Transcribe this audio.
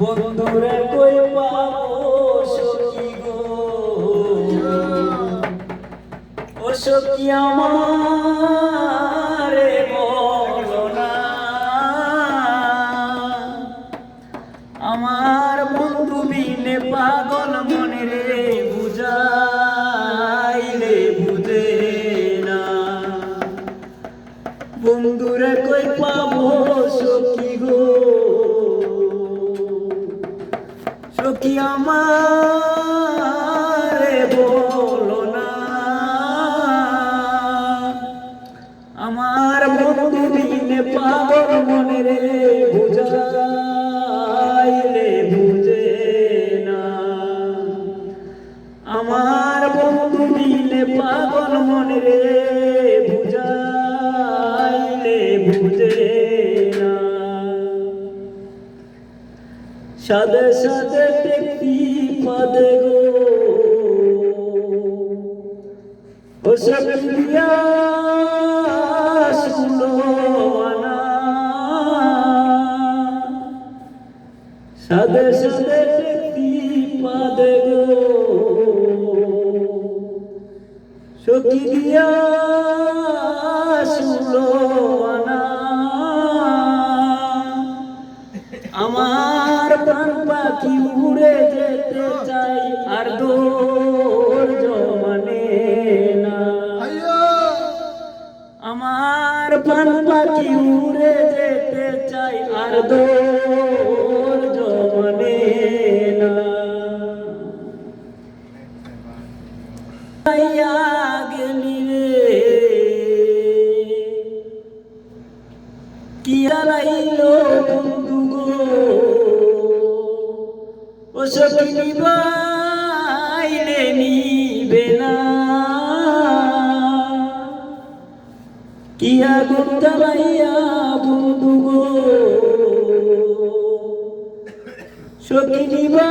বন্ধুরে কই পাবো সখী গো, ও সখী আমারে বলো না, আমার বন্ধু বিনে পাগল মনে রে বুঝাইলে বুঝে না। বন্ধুরে কই পাবো সখী গো, সখী আমারে বলো না, আমার বন্ধু বিনে পাগল মনে রে বুঝাইলে বুঝে না। আমার বন্ধু বিনে পাগল মনে রে বুঝাইলে বুঝে না। সাদে সাদে দেখি পাদে গো, ও সখিয়া শুনো না, সাদে সাদে দেখি পাদে গো, সখী দিয়া শুনো না। আমার প্রাণ পাখি উড়ে যেতে চাই আর ধৈর্য মানে না। আমার প্রাণ পাখি উড়ে যেতে চাই আর ধৈর্য মানে না। গেলি রে কি হারাইলো বন্ধু গো, ও সখী নিবাইলে নিবে না। কি আগুন জ্বালাইয়া বন্ধু গো, সখী নিবা